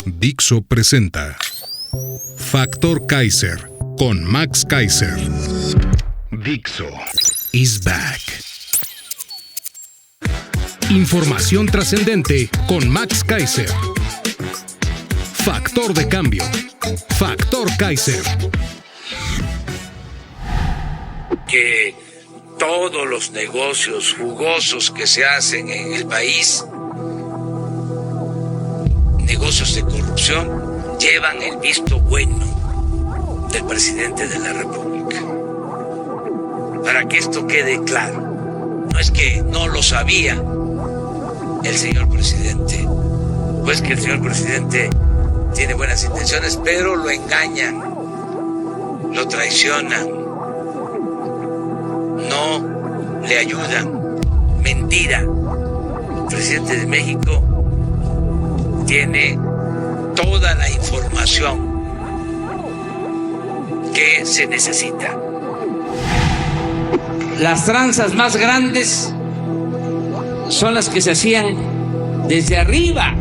Dixo presenta Factor Kaiser con Max Kaiser. Dixo is back. Información trascendente con Max Kaiser. Factor de cambio. Factor Kaiser. Que todos los negocios jugosos que se hacen en el país, negocios de corrupción, llevan el visto bueno del presidente de la República. Para que esto quede claro, no es que no lo sabía el señor presidente, pues que el señor presidente tiene buenas intenciones, pero lo engañan, lo traicionan, no le ayudan. Mentira. El presidente de México tiene toda la información que se necesita. Las tranzas más grandes son las que se hacían desde arriba.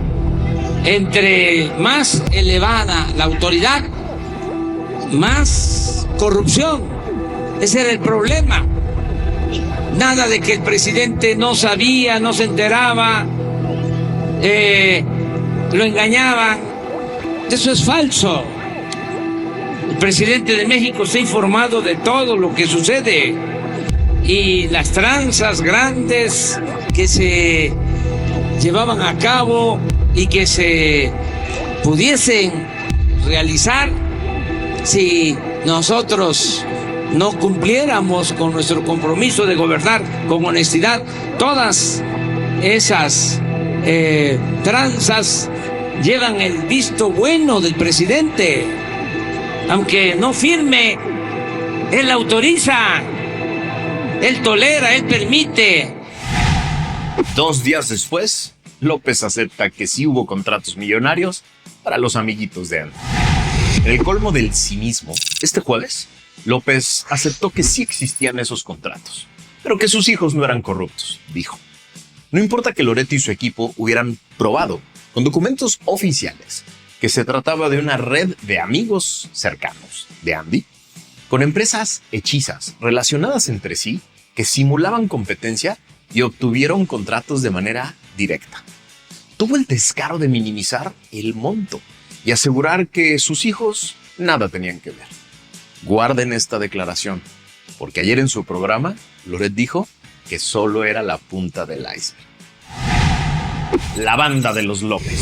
Entre más elevada la autoridad, más corrupción. Ese era el problema. Nada de que el presidente no sabía, no se enteraba, lo engañaban. Eso es falso. El presidente de México está informado de todo lo que sucede. Y las tranzas grandes que se llevaban a cabo y que se pudiesen realizar si nosotros no cumpliéramos con nuestro compromiso de gobernar con honestidad, todas esas tranzas llevan el visto bueno del presidente. Aunque no firme, él autoriza, él tolera, él permite. 2 días después, López acepta que sí hubo contratos millonarios para los amiguitos de Andy. En el colmo del cinismo, este jueves, López aceptó que sí existían esos contratos, pero que sus hijos no eran corruptos, dijo. No importa que Loreto y su equipo hubieran probado, con documentos oficiales, que se trataba de una red de amigos cercanos de Andy, con empresas hechizas relacionadas entre sí, que simulaban competencia y obtuvieron contratos de manera directa. Tuvo el descaro de minimizar el monto y asegurar que sus hijos nada tenían que ver. Guarden esta declaración, porque ayer en su programa, Loret dijo que solo era la punta del iceberg. La banda de los López.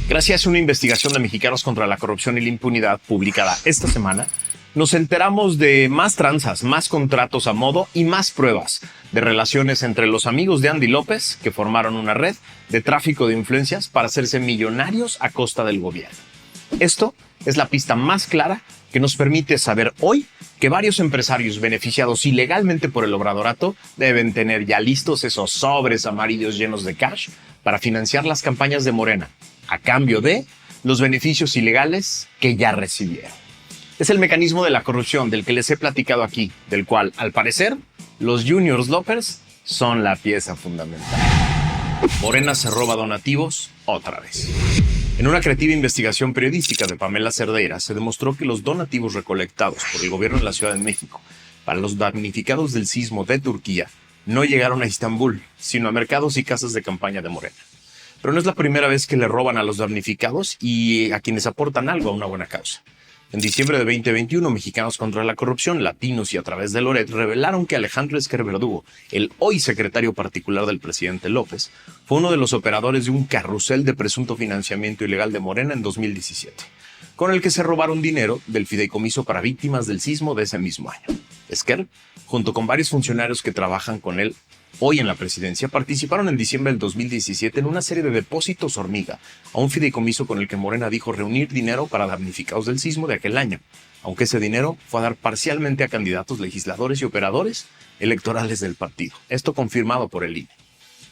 Gracias a una investigación de Mexicanos contra la Corrupción y la Impunidad publicada esta semana, nos enteramos de más tranzas, más contratos a modo y más pruebas de relaciones entre los amigos de Andy López, que formaron una red de tráfico de influencias para hacerse millonarios a costa del gobierno. Esto es la pista más clara que nos permite saber hoy que varios empresarios beneficiados ilegalmente por el obradorato deben tener ya listos esos sobres amarillos llenos de cash para financiar las campañas de Morena, a cambio de los beneficios ilegales que ya recibieron. Es el mecanismo de la corrupción del que les he platicado aquí, del cual, al parecer, los Juniors López son la pieza fundamental. Morena se roba donativos otra vez. En una creativa investigación periodística de Pamela Cerdeira, se demostró que los donativos recolectados por el gobierno de la Ciudad de México para los damnificados del sismo de Turquía no llegaron a Estambul, sino a mercados y casas de campaña de Morena. Pero no es la primera vez que le roban a los damnificados y a quienes aportan algo a una buena causa. En diciembre de 2021, Mexicanos contra la Corrupción, Latinos y a través de Loret revelaron que Alejandro Esquer Verdugo, el hoy secretario particular del presidente López, fue uno de los operadores de un carrusel de presunto financiamiento ilegal de Morena en 2017, con el que se robaron dinero del fideicomiso para víctimas del sismo de ese mismo año. Esquer, junto con varios funcionarios que trabajan con él hoy en la presidencia, participaron en diciembre del 2017 en una serie de depósitos hormiga a un fideicomiso con el que Morena dijo reunir dinero para damnificados del sismo de aquel año, aunque ese dinero fue a dar parcialmente a candidatos, legisladores y operadores electorales del partido. Esto confirmado por el INE.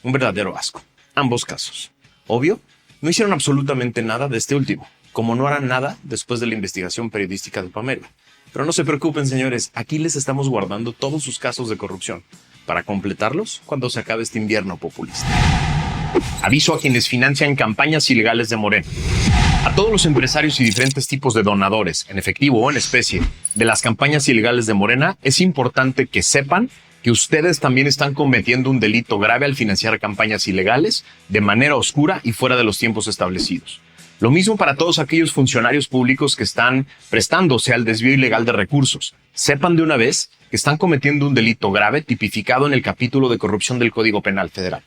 Un verdadero asco. Ambos casos. Obvio, no hicieron absolutamente nada de este último, como no harán nada después de la investigación periodística de Pamela. Pero no se preocupen, señores, aquí les estamos guardando todos sus casos de corrupción para completarlos cuando se acabe este invierno populista. Aviso a quienes financian campañas ilegales de Morena. A todos los empresarios y diferentes tipos de donadores, en efectivo o en especie, de las campañas ilegales de Morena, es importante que sepan que ustedes también están cometiendo un delito grave al financiar campañas ilegales de manera oscura y fuera de los tiempos establecidos. Lo mismo para todos aquellos funcionarios públicos que están prestándose al desvío ilegal de recursos. Sepan de una vez que están cometiendo un delito grave tipificado en el capítulo de corrupción del Código Penal Federal.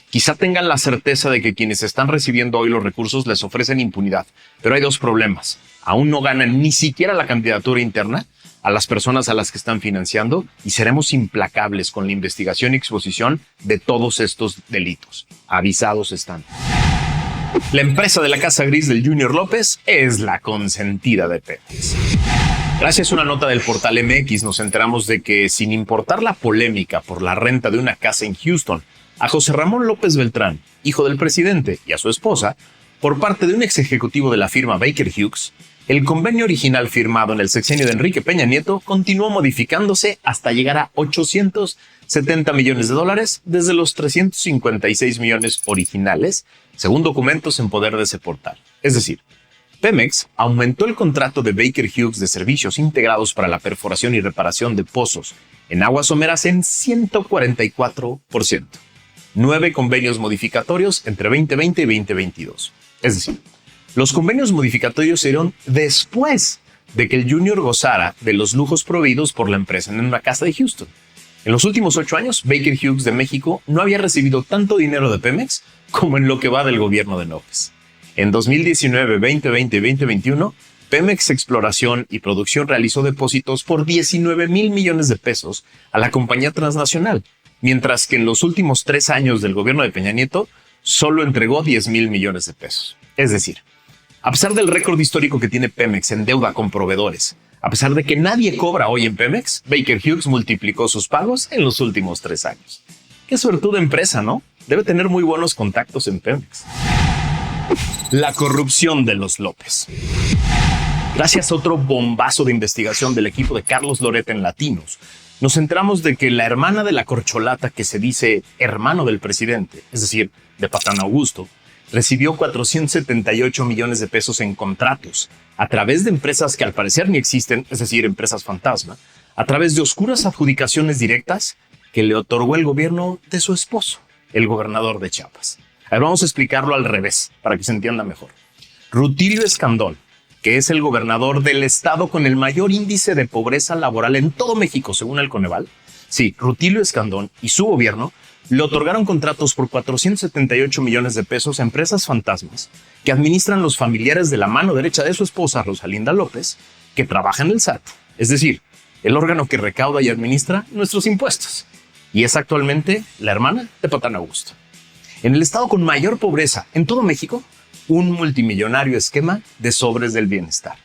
Quizá tengan la certeza de que quienes están recibiendo hoy los recursos les ofrecen impunidad, pero hay dos problemas. Aún no ganan ni siquiera la candidatura interna a las personas a las que están financiando y seremos implacables con la investigación y exposición de todos estos delitos. Avisados están. La empresa de la Casa Gris del Junior López es la consentida de Pemex. Gracias a una nota del portal MX nos enteramos de que, sin importar la polémica por la renta de una casa en Houston, a José Ramón López Beltrán, hijo del presidente, y a su esposa, por parte de un ex ejecutivo de la firma Baker Hughes, el convenio original firmado en el sexenio de Enrique Peña Nieto continuó modificándose hasta llegar a $870 millones desde los 356 millones originales, según documentos en poder de ese portal. Es decir, Pemex aumentó el contrato de Baker Hughes de servicios integrados para la perforación y reparación de pozos en aguas someras en 144%. 9 convenios modificatorios entre 2020 y 2022. Es decir, los convenios modificatorios se dieron después de que el Junior gozara de los lujos proveídos por la empresa en una casa de Houston. En los últimos 8 años, Baker Hughes de México no había recibido tanto dinero de Pemex como en lo que va del gobierno de López. En 2019, 2020 y 2021, Pemex Exploración y Producción realizó depósitos por $19,000 millones a la compañía transnacional, mientras que en los últimos 3 años del gobierno de Peña Nieto solo entregó $10,000 millones. Es decir, a pesar del récord histórico que tiene Pemex en deuda con proveedores, a pesar de que nadie cobra hoy en Pemex, Baker Hughes multiplicó sus pagos en los últimos 3 años. Qué suertuda empresa, ¿no? Debe tener muy buenos contactos en Pemex. La corrupción de los López. Gracias a otro bombazo de investigación del equipo de Carlos Loret en Latinos, nos enteramos de que la hermana de la corcholata que se dice hermano del presidente, es decir, de Patán Augusto, recibió $478 millones en contratos a través de empresas que al parecer ni existen, es decir, empresas fantasma, a través de oscuras adjudicaciones directas que le otorgó el gobierno de su esposo, el gobernador de Chiapas. A ver, vamos a explicarlo al revés para que se entienda mejor. Rutilio Escandón, que es el gobernador del estado con el mayor índice de pobreza laboral en todo México, según el Coneval. Sí, Rutilio Escandón y su gobierno le otorgaron contratos por $478 millones a empresas fantasmas que administran los familiares de la mano derecha de su esposa, Rosalinda López, que trabaja en el SAT, es decir, el órgano que recauda y administra nuestros impuestos. Y es actualmente la hermana de Patán Augusto. En el estado con mayor pobreza en todo México, un multimillonario esquema de sobres del bienestar.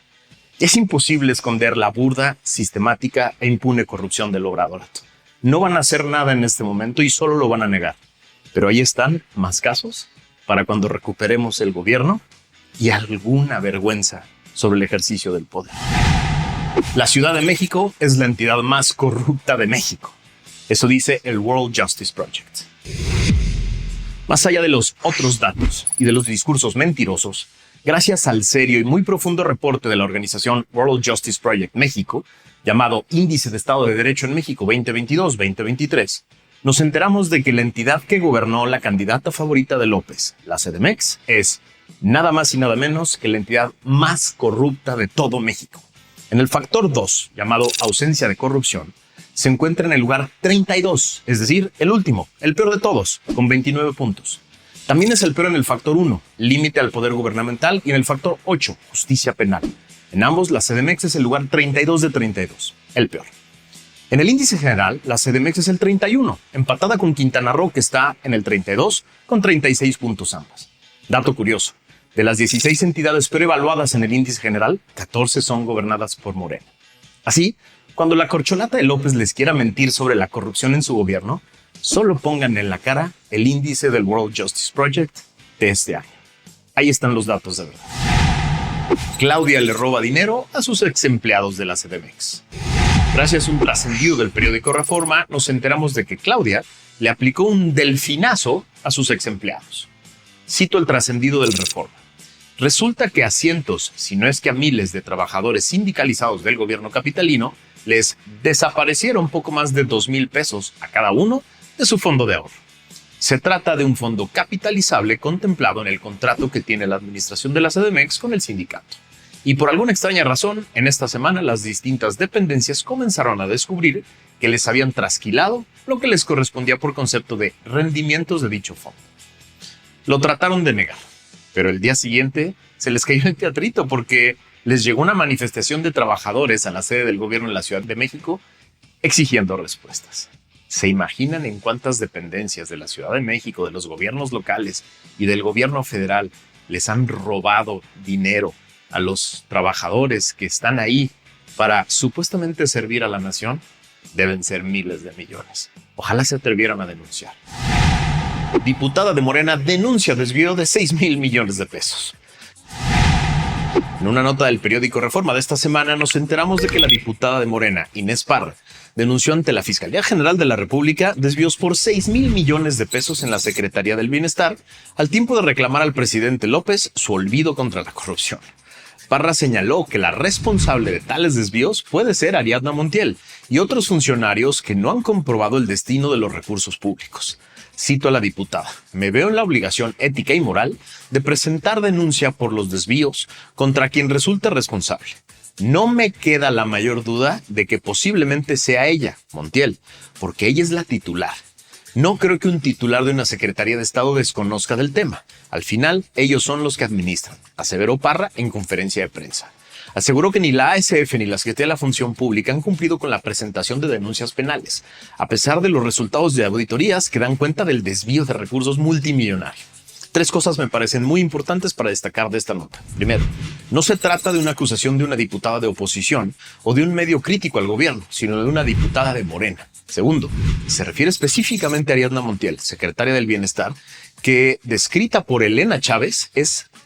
Es imposible esconder la burda, sistemática e impune corrupción del obradorato. No van a hacer nada en este momento y solo lo van a negar. Pero ahí están más casos para cuando recuperemos el gobierno y alguna vergüenza sobre el ejercicio del poder. La Ciudad de México es la entidad más corrupta de México. Eso dice el World Justice Project. Más allá de los otros datos y de los discursos mentirosos, gracias al serio y muy profundo reporte de la organización World Justice Project México, llamado Índice de Estado de Derecho en México 2022-2023, nos enteramos de que la entidad que gobernó la candidata favorita de López, la CDMX, es nada más y nada menos que la entidad más corrupta de todo México. En el factor 2, llamado ausencia de corrupción, se encuentra en el lugar 32, es decir, el último, el peor de todos, con 29 puntos. También es el peor en el factor 1, límite al poder gubernamental, y en el factor 8, justicia penal. En ambos, la CDMX es el lugar 32 de 32, el peor. En el índice general, la CDMX es el 31, empatada con Quintana Roo, que está en el 32, con 36 puntos ambas. Dato curioso, de las 16 entidades preevaluadas en el índice general, 14 son gobernadas por Morena. Así, cuando la corcholata de López les quiera mentir sobre la corrupción en su gobierno, solo pongan en la cara el índice del World Justice Project de este año. Ahí están los datos de verdad. Claudia le roba dinero a sus ex empleados de la CDMX. Gracias a un trascendido del periódico Reforma, nos enteramos de que Claudia le aplicó un delfinazo a sus ex empleados. Cito el trascendido del Reforma. Resulta que a cientos, si no es que a miles de trabajadores sindicalizados del gobierno capitalino les desaparecieron poco más de 2,000 pesos a cada uno de su fondo de ahorro. Se trata de un fondo capitalizable contemplado en el contrato que tiene la administración de la CDMX con el sindicato. Y por alguna extraña razón, en esta semana las distintas dependencias comenzaron a descubrir que les habían trasquilado lo que les correspondía por concepto de rendimientos de dicho fondo. Lo trataron de negar, pero el día siguiente se les cayó el teatrito porque les llegó una manifestación de trabajadores a la sede del gobierno en la Ciudad de México exigiendo respuestas. ¿Se imaginan en cuántas dependencias de la Ciudad de México, de los gobiernos locales y del gobierno federal les han robado dinero a los trabajadores que están ahí para supuestamente servir a la nación? Deben ser miles de millones. Ojalá se atrevieran a denunciar. Diputada de Morena denuncia desvío de 6,000 millones de pesos. En una nota del periódico Reforma de esta semana nos enteramos de que la diputada de Morena, Inés Parra, denunció ante la Fiscalía General de la República desvíos por 6,000 millones de pesos en la Secretaría del Bienestar, al tiempo de reclamar al presidente López su olvido contra la corrupción. Parra señaló que la responsable de tales desvíos puede ser Ariadna Montiel y otros funcionarios que no han comprobado el destino de los recursos públicos. Cito a la diputada: me veo en la obligación ética y moral de presentar denuncia por los desvíos contra quien resulte responsable. No me queda la mayor duda de que posiblemente sea ella, Montiel, porque ella es la titular. No creo que un titular de una Secretaría de Estado desconozca del tema. Al final, ellos son los que administran, aseveró Parra en conferencia de prensa. Aseguró que ni la ASF ni la Secretaría de la Función Pública han cumplido con la presentación de denuncias penales, a pesar de los resultados de auditorías que dan cuenta del desvío de recursos multimillonarios. 3 cosas me parecen muy importantes para destacar de esta nota. Primero, no se trata de una acusación de una diputada de oposición o de un medio crítico al gobierno, sino de una diputada de Morena. Segundo, se refiere específicamente a Ariadna Montiel, secretaria del Bienestar, que, descrita por Elena Chávez,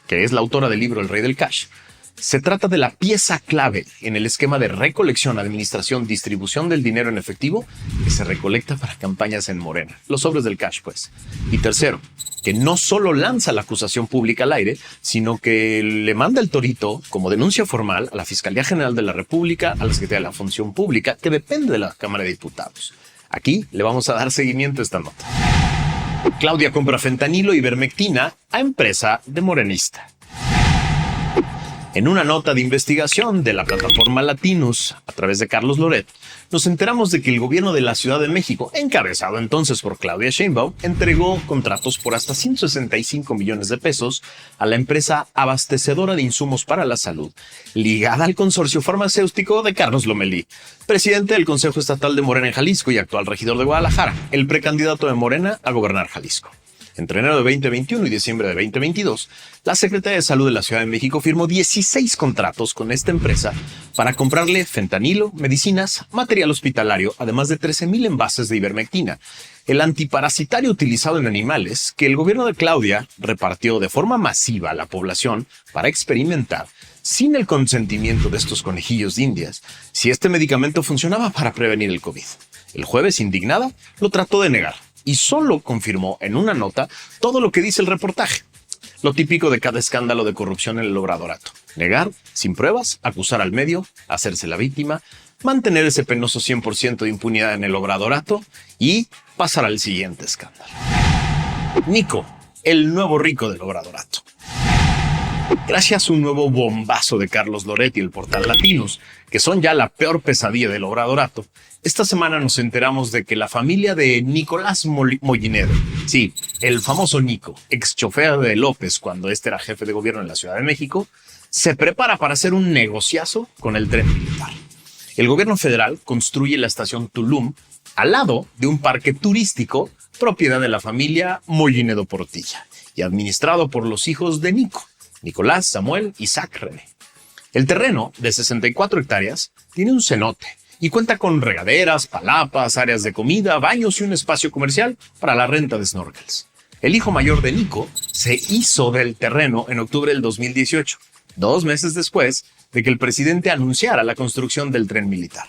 que es la autora del libro El Rey del Cash. Se trata de la pieza clave en el esquema de recolección, administración, distribución del dinero en efectivo que se recolecta para campañas en Morena. Los sobres del cash, pues. Y tercero, que no solo lanza la acusación pública al aire, sino que le manda el torito como denuncia formal a la Fiscalía General de la República, a la Secretaría de la Función Pública, que depende de la Cámara de Diputados. Aquí le vamos a dar seguimiento a esta nota. Claudia compra fentanilo y ivermectina a empresa de morenista. En una nota de investigación de la plataforma Latinus, a través de Carlos Loret, nos enteramos de que el gobierno de la Ciudad de México, encabezado entonces por Claudia Sheinbaum, entregó contratos por hasta 165 millones de pesos a la empresa abastecedora de insumos para la salud, ligada al consorcio farmacéutico de Carlos Lomelí, presidente del Consejo Estatal de Morena en Jalisco y actual regidor de Guadalajara, el precandidato de Morena a gobernar Jalisco. Entre enero de 2021 y diciembre de 2022, la Secretaría de Salud de la Ciudad de México firmó 16 contratos con esta empresa para comprarle fentanilo, medicinas, material hospitalario, además de 13,000 envases de ivermectina, el antiparasitario utilizado en animales que el gobierno de Claudia repartió de forma masiva a la población para experimentar, sin el consentimiento de estos conejillos de indias, si este medicamento funcionaba para prevenir el COVID. El jueves, indignada, lo trató de negar y solo confirmó en una nota todo lo que dice el reportaje. Lo típico de cada escándalo de corrupción en el obradorato: negar sin pruebas, acusar al medio, hacerse la víctima, mantener ese penoso 100% de impunidad en el obradorato y pasar al siguiente escándalo. Nico, el nuevo rico del obradorato. Gracias a un nuevo bombazo de Carlos Loret y el portal Latinus, que son ya la peor pesadilla del obradorato, esta semana nos enteramos de que la familia de Nicolás Mollinedo, sí, el famoso Nico, ex chofer de López cuando este era jefe de gobierno en la Ciudad de México, se prepara para hacer un negociazo con el tren militar. El gobierno federal construye la estación Tulum al lado de un parque turístico propiedad de la familia Mollinedo Portilla y administrado por los hijos de Nico, Nicolás, Samuel y Isaac René. El terreno, de 64 hectáreas, tiene un cenote y cuenta con regaderas, palapas, áreas de comida, baños y un espacio comercial para la renta de snorkels. El hijo mayor de Nico se hizo del terreno en octubre del 2018, 2 meses después de que el presidente anunciara la construcción del tren militar.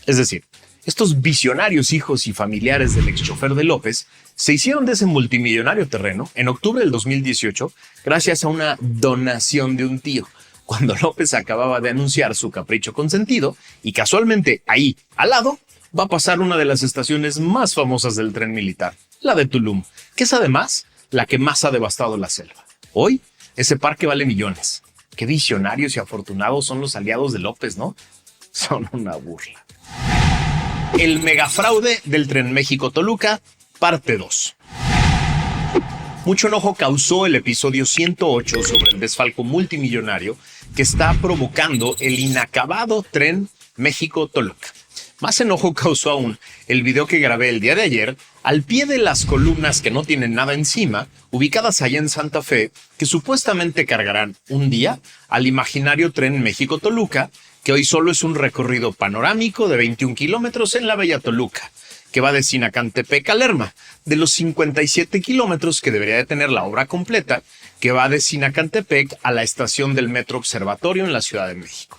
Es decir, Estos visionarios hijos y familiares del ex chofer de López se hicieron de ese multimillonario terreno en octubre del 2018 gracias a una donación de un tío, cuando López acababa de anunciar su capricho consentido y casualmente ahí, al lado, va a pasar una de las estaciones más famosas del tren militar, la de Tulum, que es además la que más ha devastado la selva. Hoy, ese parque vale millones. Qué visionarios y afortunados son los aliados de López, ¿no? Son una burla. El megafraude del Tren México-Toluca, parte 2. Mucho enojo causó el episodio 108 sobre el desfalco multimillonario que está provocando el inacabado Tren México-Toluca. Más enojo causó aún el video que grabé el día de ayer al pie de las columnas que no tienen nada encima, ubicadas allá en Santa Fe, que supuestamente cargarán un día al imaginario Tren México-Toluca, que hoy solo es un recorrido panorámico de 21 kilómetros en la bella Toluca, que va de Sinacantepec a Lerma, de los 57 kilómetros que debería de tener la obra completa, que va de Sinacantepec a la estación del Metro Observatorio en la Ciudad de México.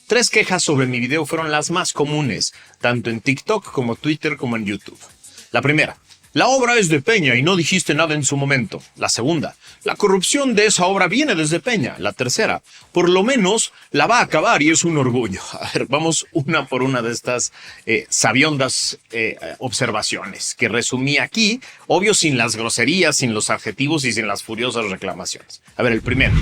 3 quejas sobre mi video fueron las más comunes, tanto en TikTok como Twitter como en YouTube. La primera: la obra es de Peña y no dijiste nada en su momento. La segunda: la corrupción de esa obra viene desde Peña. La tercera: por lo menos la va a acabar y es un orgullo. A ver, vamos una por una de estas sabiondas observaciones que resumí aquí, obvio sin las groserías, sin los adjetivos y sin las furiosas reclamaciones. A ver, el primero: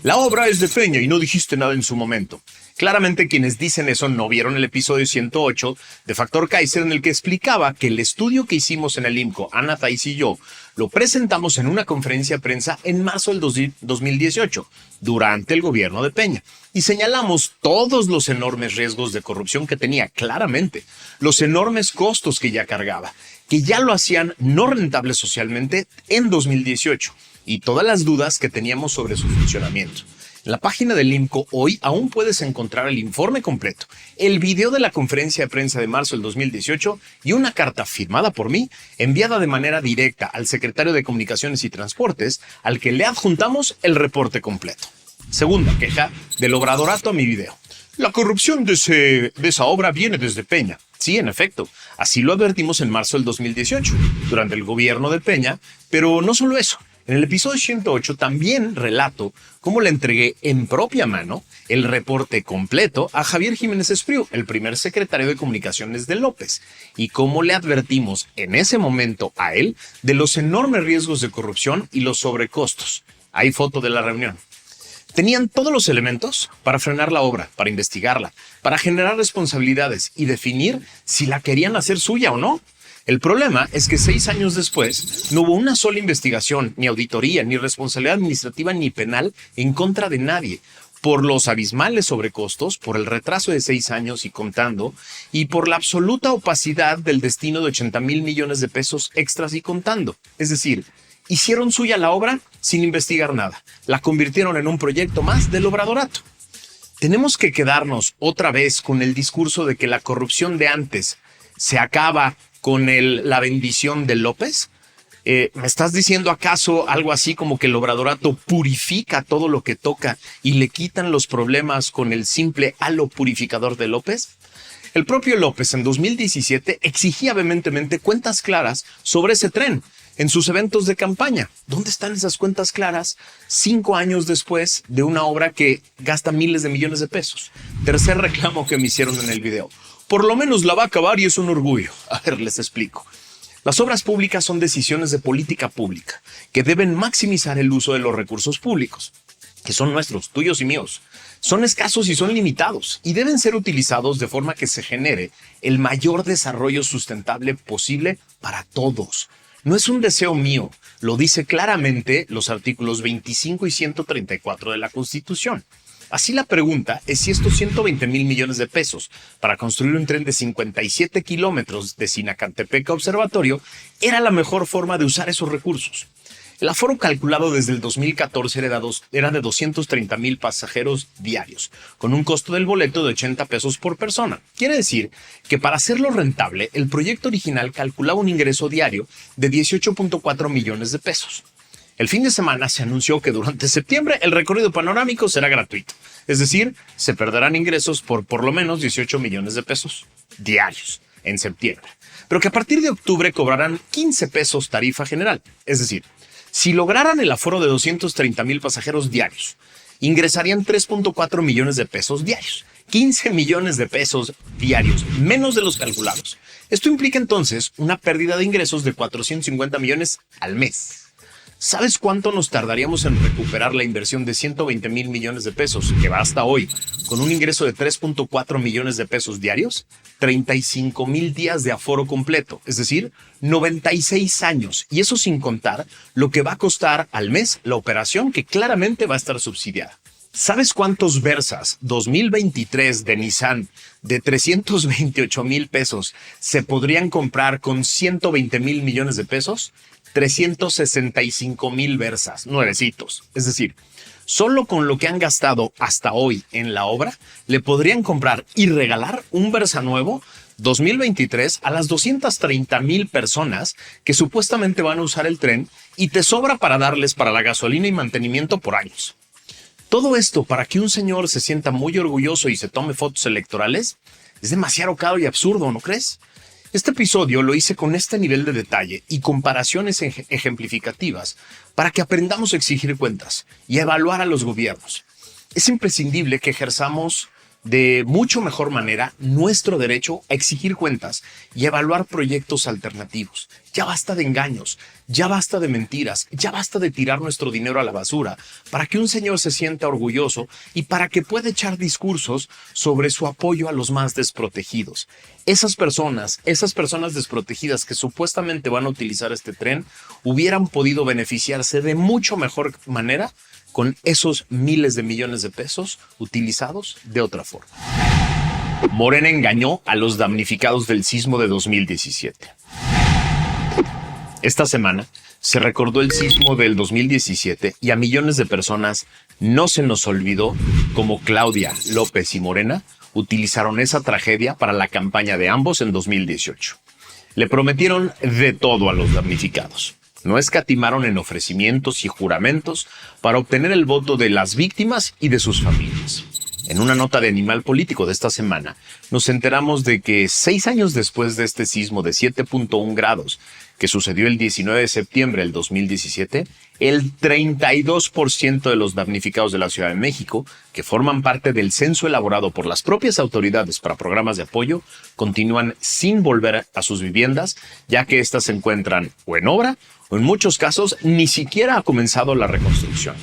la obra es de Peña y no dijiste nada en su momento. Claramente quienes dicen eso no vieron el episodio 108 de Factor Kaiser, en el que explicaba que el estudio que hicimos en el IMCO, Ana Thais y yo, lo presentamos en una conferencia de prensa en marzo del 2018, durante el gobierno de Peña, y señalamos todos los enormes riesgos de corrupción que tenía claramente, los enormes costos que ya cargaba, que ya lo hacían no rentable socialmente en 2018, y todas las dudas que teníamos sobre su funcionamiento. En la página del IMCO hoy aún puedes encontrar el informe completo, el video de la conferencia de prensa de marzo del 2018 y una carta firmada por mí, enviada de manera directa al secretario de Comunicaciones y Transportes, al que le adjuntamos el reporte completo. Segunda queja del obradorato a mi video: la corrupción de esa obra viene desde Peña. Sí, en efecto, así lo advertimos en marzo del 2018, durante el gobierno de Peña, pero no solo eso. En el episodio 108 también relato cómo le entregué en propia mano el reporte completo a Javier Jiménez Espriu, el primer secretario de Comunicaciones de López, y cómo le advertimos en ese momento a él de los enormes riesgos de corrupción y los sobrecostos. Hay foto de la reunión. Tenían todos los elementos para frenar la obra, para investigarla, para generar responsabilidades y definir si la querían hacer suya o no. El problema es que 6 años después no hubo una sola investigación, ni auditoría, ni responsabilidad administrativa ni penal en contra de nadie, por los abismales sobrecostos, por el retraso de 6 años y contando, y por la absoluta opacidad del destino de 80,000 millones de pesos extras y contando. Es decir, hicieron suya la obra sin investigar nada, la convirtieron en un proyecto más del obradorato. Tenemos que quedarnos otra vez con el discurso de que la corrupción de antes se acaba con la bendición de López. ¿Me estás diciendo acaso algo así como que el obradorato purifica todo lo que toca y le quitan los problemas con el simple halo purificador de López? El propio López en 2017 exigía vehementemente cuentas claras sobre ese tren en sus eventos de campaña. ¿Dónde están esas cuentas claras 5 años después de una obra que gasta miles de millones de pesos? Tercer reclamo que me hicieron en el video: por lo menos la va a acabar y es un orgullo. A ver, les explico. Las obras públicas son decisiones de política pública que deben maximizar el uso de los recursos públicos, que son nuestros, tuyos y míos. Son escasos y son limitados y deben ser utilizados de forma que se genere el mayor desarrollo sustentable posible para todos. No es un deseo mío, lo dice claramente los artículos 25 y 134 de la Constitución. Así la pregunta es si estos 120,000 millones de pesos para construir un tren de 57 kilómetros de Sinacantepec a Observatorio era la mejor forma de usar esos recursos. El aforo calculado desde el 2014 era de 230,000 pasajeros diarios, con un costo del boleto de 80 pesos por persona. Quiere decir que para hacerlo rentable, el proyecto original calculaba un ingreso diario de 18.4 millones de pesos. El fin de semana se anunció que durante septiembre el recorrido panorámico será gratuito, es decir, se perderán ingresos por lo menos 18 millones de pesos diarios. en septiembre, pero que a partir de octubre cobrarán 15 pesos tarifa general. Es decir, si lograran el aforo de 230,000 pasajeros diarios, ingresarían 3.4 millones de pesos diarios. 15 millones de pesos diarios, menos de los calculados. Esto implica entonces una pérdida de ingresos de 450 millones al mes. ¿Sabes cuánto nos tardaríamos en recuperar la inversión de 120,000 millones de pesos que va hasta hoy con un ingreso de 3.4 millones de pesos diarios? 35,000 días de aforo completo, es decir, 96 años. Y eso sin contar lo que va a costar al mes la operación, que claramente va a estar subsidiada. ¿Sabes cuántos Versas 2023 de Nissan de 328,000 pesos se podrían comprar con 120,000 millones de pesos? 365,000 Versas, nuevecitos. Es decir, solo con lo que han gastado hasta hoy en la obra, le podrían comprar y regalar un Versa nuevo 2023 a las 230,000 personas que supuestamente van a usar el tren, y te sobra para darles para la gasolina y mantenimiento por años. Todo esto para que un señor se sienta muy orgulloso y se tome fotos electorales es demasiado caro y absurdo, ¿no crees? Este episodio lo hice con este nivel de detalle y comparaciones ejemplificativas para que aprendamos a exigir cuentas y a evaluar a los gobiernos. Es imprescindible que ejerzamos de mucho mejor manera nuestro derecho a exigir cuentas y evaluar proyectos alternativos. Ya basta de engaños, ya basta de mentiras, ya basta de tirar nuestro dinero a la basura para que un señor se sienta orgulloso y para que pueda echar discursos sobre su apoyo a los más desprotegidos. Esas personas desprotegidas que supuestamente van a utilizar este tren hubieran podido beneficiarse de mucho mejor manera con esos miles de millones de pesos utilizados de otra forma. Morena engañó a los damnificados del sismo de 2017. Esta semana se recordó el sismo del 2017 y a millones de personas no se nos olvidó cómo Claudia, López y Morena utilizaron esa tragedia para la campaña de ambos en 2018. Le prometieron de todo a los damnificados. No escatimaron en ofrecimientos y juramentos para obtener el voto de las víctimas y de sus familias. En una nota de Animal Político de esta semana, nos enteramos de que 6 años después de este sismo de 7.1 grados, que sucedió el 19 de septiembre del 2017, el 32% de los damnificados de la Ciudad de México, que forman parte del censo elaborado por las propias autoridades para programas de apoyo, continúan sin volver a sus viviendas, ya que éstas se encuentran o en obra o en muchos casos ni siquiera ha comenzado la reconstrucción.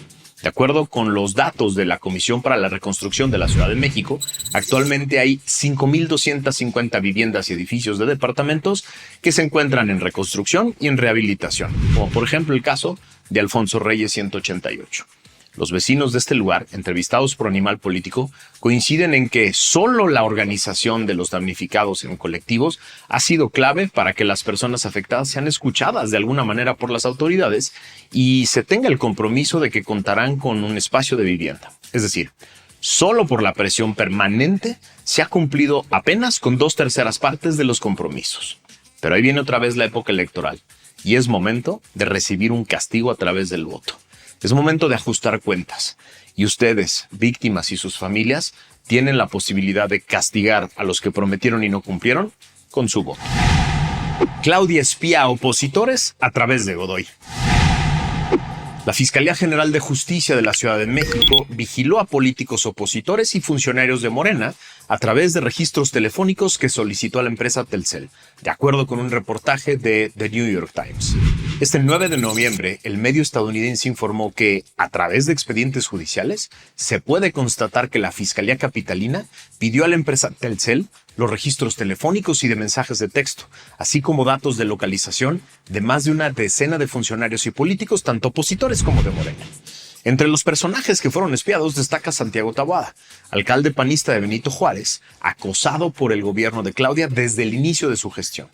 De acuerdo con los datos de la Comisión para la Reconstrucción de la Ciudad de México, actualmente hay 5,250 viviendas y edificios de departamentos que se encuentran en reconstrucción y en rehabilitación, como por ejemplo el caso de Alfonso Reyes 188. Los vecinos de este lugar, entrevistados por Animal Político, coinciden en que solo la organización de los damnificados en colectivos ha sido clave para que las personas afectadas sean escuchadas de alguna manera por las autoridades y se tenga el compromiso de que contarán con un espacio de vivienda. Es decir, solo por la presión permanente se ha cumplido apenas con 2/3 partes de los compromisos. Pero ahí viene otra vez la época electoral y es momento de recibir un castigo a través del voto. Es momento de ajustar cuentas y ustedes, víctimas y sus familias, tienen la posibilidad de castigar a los que prometieron y no cumplieron con su voto. Claudia espía a opositores a través de Godoy. La Fiscalía General de Justicia de la Ciudad de México vigiló a políticos opositores y funcionarios de Morena a través de registros telefónicos que solicitó a la empresa Telcel, de acuerdo con un reportaje de The New York Times. Este 9 de noviembre, el medio estadounidense informó que, a través de expedientes judiciales, se puede constatar que la Fiscalía Capitalina pidió a la empresa Telcel los registros telefónicos y de mensajes de texto, así como datos de localización de más de una decena de funcionarios y políticos, tanto opositores como de Morena. Entre los personajes que fueron espiados destaca Santiago Taboada, alcalde panista de Benito Juárez, acosado por el gobierno de Claudia desde el inicio de su gestión.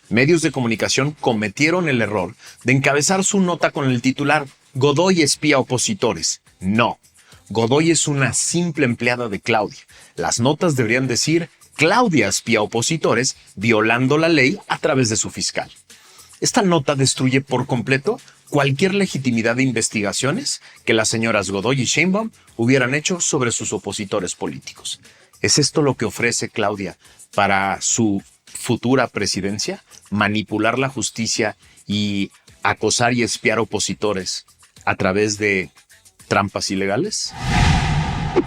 Medios de comunicación cometieron el error de encabezar su nota con el titular «Godoy espía opositores». No, Godoy es una simple empleada de Claudia. Las notas deberían decir «Claudia espía opositores violando la ley a través de su fiscal». Esta nota destruye por completo cualquier legitimidad de investigaciones que las señoras Godoy y Sheinbaum hubieran hecho sobre sus opositores políticos. ¿Es esto lo que ofrece Claudia para su futura presidencia? ¿Manipular la justicia y acosar y espiar opositores a través de trampas ilegales?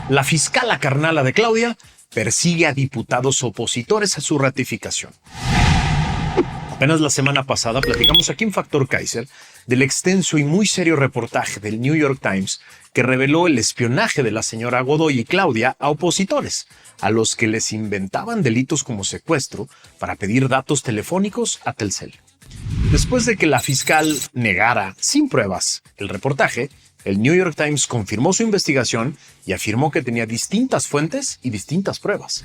La fiscala carnala de Claudia persigue a diputados opositores a su ratificación. Apenas la semana pasada platicamos aquí en Factor Kaiser del extenso y muy serio reportaje del New York Times que reveló el espionaje de la señora Godoy y Claudia a opositores, a los que les inventaban delitos como secuestro para pedir datos telefónicos a Telcel. Después de que la fiscal negara sin pruebas el reportaje, el New York Times confirmó su investigación y afirmó que tenía distintas fuentes y distintas pruebas.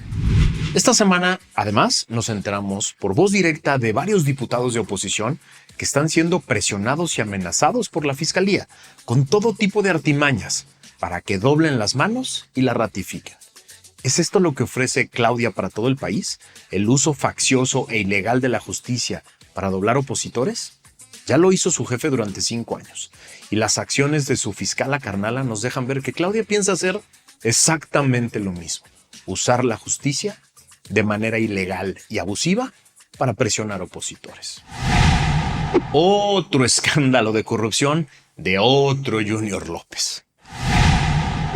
Esta semana, además, nos enteramos por voz directa de varios diputados de oposición que están siendo presionados y amenazados por la Fiscalía con todo tipo de artimañas para que doblen las manos y la ratifiquen. ¿Es esto lo que ofrece Claudia para todo el país? ¿El uso faccioso e ilegal de la justicia para doblar opositores? Ya lo hizo su jefe durante 5 años, y las acciones de su fiscala carnala nos dejan ver que Claudia piensa hacer exactamente lo mismo: usar la justicia de manera ilegal y abusiva para presionar opositores. Otro escándalo de corrupción de otro Junior López.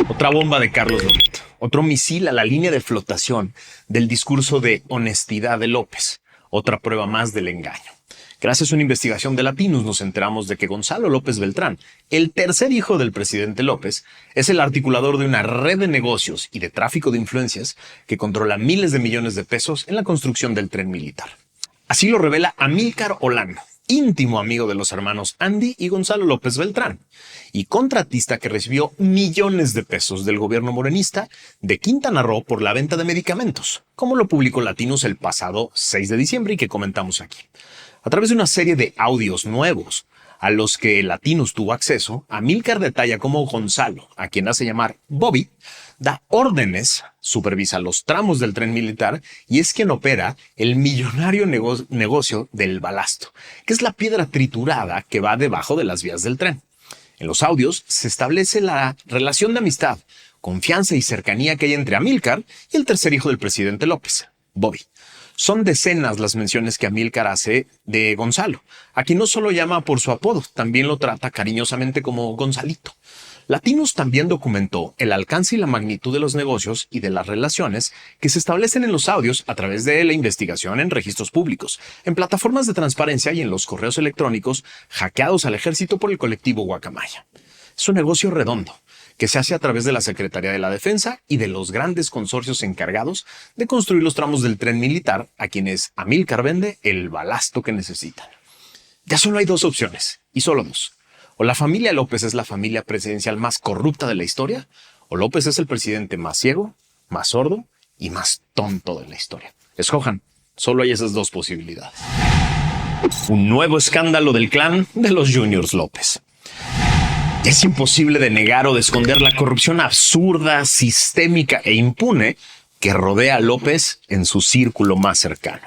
Otra bomba de Carlos Loret. Otro misil a la línea de flotación del discurso de honestidad de López. Otra prueba más del engaño. Gracias a una investigación de Latinos nos enteramos de que Gonzalo López Beltrán, el tercer hijo del presidente López, es el articulador de una red de negocios y de tráfico de influencias que controla miles de millones de pesos en la construcción del tren militar. Así lo revela Amílcar Olano, íntimo amigo de los hermanos Andy y Gonzalo López Beltrán, y contratista que recibió millones de pesos del gobierno morenista de Quintana Roo por la venta de medicamentos, como lo publicó Latinos el pasado 6 de diciembre y que comentamos aquí. A través de una serie de audios nuevos a los que Latinos tuvo acceso, Amílcar detalla cómo Gonzalo, a quien hace llamar Bobby, da órdenes, supervisa los tramos del tren militar y es quien opera el millonario negocio del balasto, que es la piedra triturada que va debajo de las vías del tren. En los audios se establece la relación de amistad, confianza y cercanía que hay entre Amílcar y el tercer hijo del presidente López, Bobby. Son decenas las menciones que Amílcar hace de Gonzalo, a quien no solo llama por su apodo, también lo trata cariñosamente como Gonzalito. Latinos también documentó el alcance y la magnitud de los negocios y de las relaciones que se establecen en los audios a través de la investigación en registros públicos, en plataformas de transparencia y en los correos electrónicos hackeados al ejército por el colectivo Guacamaya. Es un negocio redondo que se hace a través de la Secretaría de la Defensa y de los grandes consorcios encargados de construir los tramos del tren militar a quienes Amílcar vende el balasto que necesitan. Ya solo hay 2 opciones, y solo 2. O la familia López es la familia presidencial más corrupta de la historia, o López es el presidente más ciego, más sordo y más tonto de la historia. Escojan, solo hay esas 2 posibilidades. Un nuevo escándalo del clan de los Juniors López. Es imposible de negar o de esconder la corrupción absurda, sistémica e impune que rodea a López en su círculo más cercano.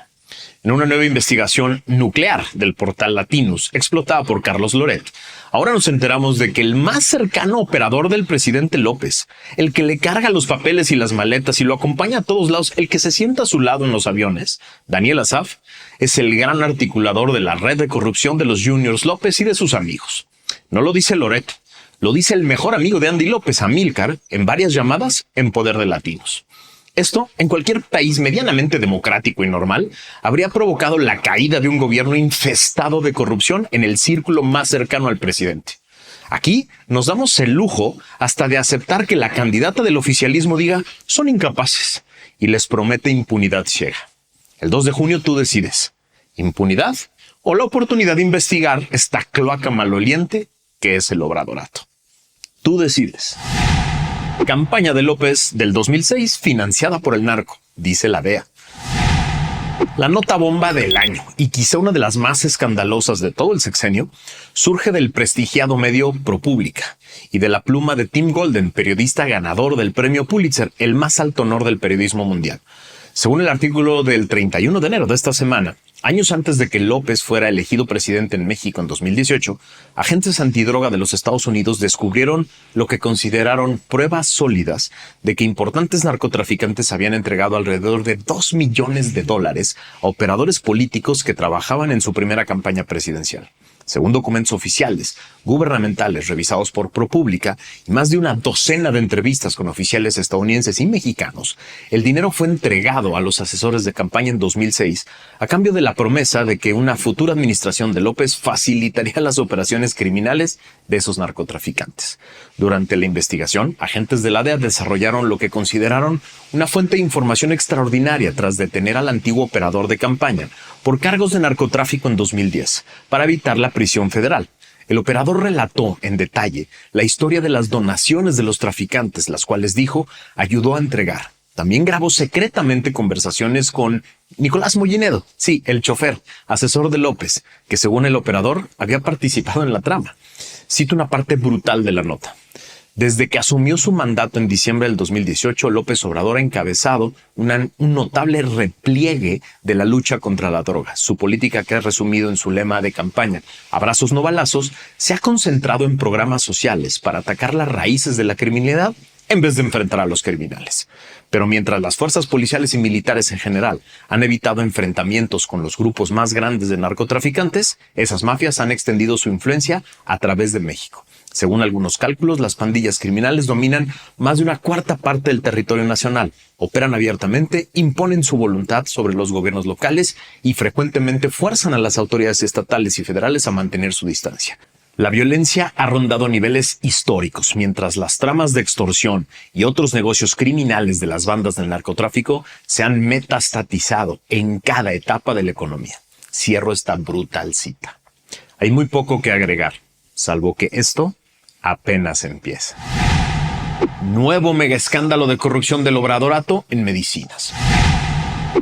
En una nueva investigación nuclear del portal Latinos, explotada por Carlos Loret, ahora nos enteramos de que el más cercano operador del presidente López, el que le carga los papeles y las maletas y lo acompaña a todos lados, el que se sienta a su lado en los aviones, Daniel Asaf, es el gran articulador de la red de corrupción de los Juniors López y de sus amigos. No lo dice Loret. Lo dice el mejor amigo de Andy López, Amílcar, en varias llamadas en Poder de Latinos. Esto, en cualquier país medianamente democrático y normal, habría provocado la caída de un gobierno infestado de corrupción en el círculo más cercano al presidente. Aquí nos damos el lujo hasta de aceptar que la candidata del oficialismo diga son incapaces y les promete impunidad ciega. El 2 de junio tú decides, ¿impunidad o la oportunidad de investigar esta cloaca maloliente que es el obradorato? Tú decides. Campaña de López del 2006 financiada por el narco, dice la DEA. La nota bomba del año, y quizá una de las más escandalosas de todo el sexenio, surge del prestigiado medio ProPublica y de la pluma de Tim Golden, periodista ganador del premio Pulitzer, el más alto honor del periodismo mundial. Según el artículo del 31 de enero de esta semana, Años antes de que López fuera elegido presidente en México en 2018, agentes antidroga de los Estados Unidos descubrieron lo que consideraron pruebas sólidas de que importantes narcotraficantes habían entregado alrededor de $2 millones a operadores políticos que trabajaban en su primera campaña presidencial. Según documentos oficiales, gubernamentales revisados por ProPublica y más de una docena de entrevistas con oficiales estadounidenses y mexicanos, el dinero fue entregado a los asesores de campaña en 2006 a cambio de la promesa de que una futura administración de López facilitaría las operaciones criminales de esos narcotraficantes. Durante la investigación, agentes de la DEA desarrollaron lo que consideraron una fuente de información extraordinaria tras detener al antiguo operador de campaña por cargos de narcotráfico en 2010 para evitar la prisión federal. El operador relató en detalle la historia de las donaciones de los traficantes, las cuales dijo ayudó a entregar. También grabó secretamente conversaciones con Nicolás Mollinedo, sí, el chofer, asesor de López, que según el operador había participado en la trama. Cito una parte brutal de la nota. Desde que asumió su mandato en diciembre del 2018, López Obrador ha encabezado un notable repliegue de la lucha contra la droga. Su política, que ha resumido en su lema de campaña, abrazos no balazos, se ha concentrado en programas sociales para atacar las raíces de la criminalidad en vez de enfrentar a los criminales. Pero mientras las fuerzas policiales y militares en general han evitado enfrentamientos con los grupos más grandes de narcotraficantes, esas mafias han extendido su influencia a través de México. Según algunos cálculos, las pandillas criminales dominan más de una cuarta parte del territorio nacional, operan abiertamente, imponen su voluntad sobre los gobiernos locales y frecuentemente fuerzan a las autoridades estatales y federales a mantener su distancia. La violencia ha rondado niveles históricos, mientras las tramas de extorsión y otros negocios criminales de las bandas del narcotráfico se han metastatizado en cada etapa de la economía. Cierro esta brutal cita. Hay muy poco que agregar, salvo que esto apenas empieza. Nuevo mega escándalo de corrupción del Obradorato en medicinas.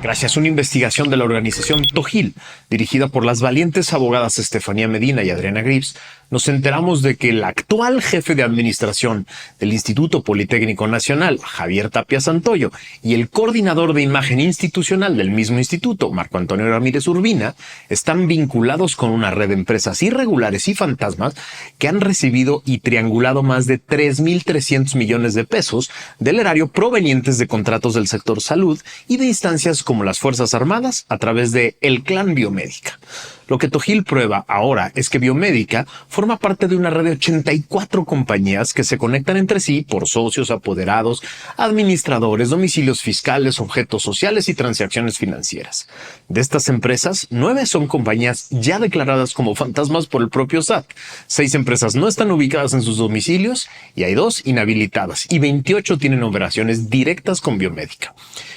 Gracias a una investigación de la organización Tojil, dirigida por las valientes abogadas Estefanía Medina y Adriana Grips, nos enteramos de que el actual jefe de administración del Instituto Politécnico Nacional, Javier Tapia Santoyo, y el coordinador de imagen institucional del mismo instituto, Marco Antonio Ramírez Urbina, están vinculados con una red de empresas irregulares y fantasmas que han recibido y triangulado más de 3.300 millones de pesos del erario provenientes de contratos del sector salud y de instancias como las Fuerzas Armadas a través de el Clan Biomédica. Lo que Tojil prueba ahora es que Biomédica forma parte de una red de 84 compañías que se conectan entre sí por socios, apoderados, administradores, domicilios fiscales, objetos sociales y transacciones financieras. De estas empresas, 9 son compañías ya declaradas como fantasmas por el propio SAT. 6 empresas no están ubicadas en sus domicilios y hay 2 inhabilitadas y 28 tienen operaciones directas con Biomédica.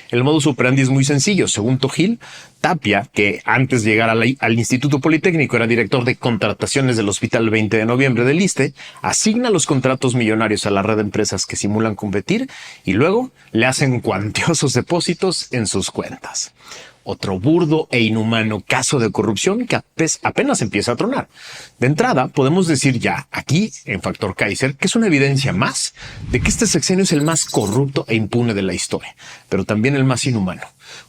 El modus operandi es muy sencillo. Según Tojil, Tapia, que antes de llegar al Instituto Politécnico era director de contrataciones del Hospital 20 de Noviembre del ISSSTE, asigna los contratos millonarios a la red de empresas que simulan competir y luego le hacen cuantiosos depósitos en sus cuentas. Otro burdo e inhumano caso de corrupción que apenas empieza a tronar. De entrada, podemos decir ya, aquí, en Factor Kaiser, que es una evidencia más de que este sexenio es el más corrupto e impune de la historia, pero también el más inhumano.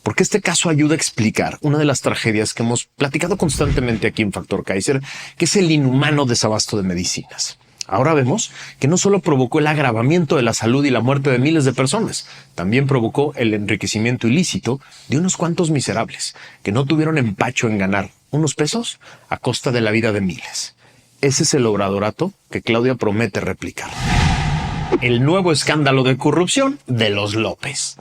Porque este caso ayuda a explicar una de las tragedias que hemos platicado constantemente aquí en Factor Kaiser, que es el inhumano desabasto de medicinas. Ahora vemos que no solo provocó el agravamiento de la salud y la muerte de miles de personas, también provocó el enriquecimiento ilícito de unos cuantos miserables que no tuvieron empacho en ganar unos pesos a costa de la vida de miles. Ese es el Obradorato que Claudia promete replicar. El nuevo escándalo de corrupción de los López.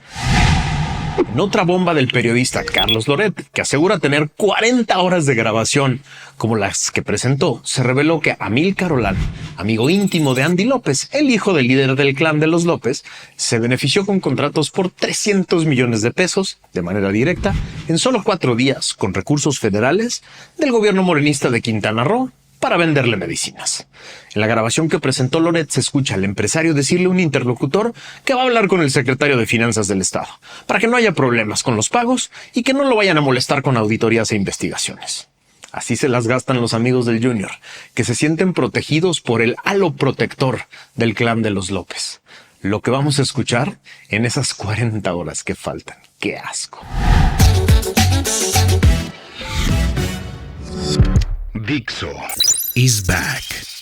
En otra bomba del periodista Carlos Loret, que asegura tener 40 horas de grabación como las que presentó, se reveló que Amílcar Olán, amigo íntimo de Andy López, el hijo del líder del clan de los López, se benefició con contratos por 300 millones de pesos de manera directa en solo 4 días con recursos federales del gobierno morenista de Quintana Roo para venderle medicinas. En la grabación que presentó Loret se escucha al empresario decirle a un interlocutor que va a hablar con el secretario de Finanzas del Estado para que no haya problemas con los pagos y que no lo vayan a molestar con auditorías e investigaciones. Así se las gastan los amigos del Junior, que se sienten protegidos por el halo protector del clan de los López. Lo que vamos a escuchar en esas 40 horas que faltan. ¡Qué asco! Dixo is back.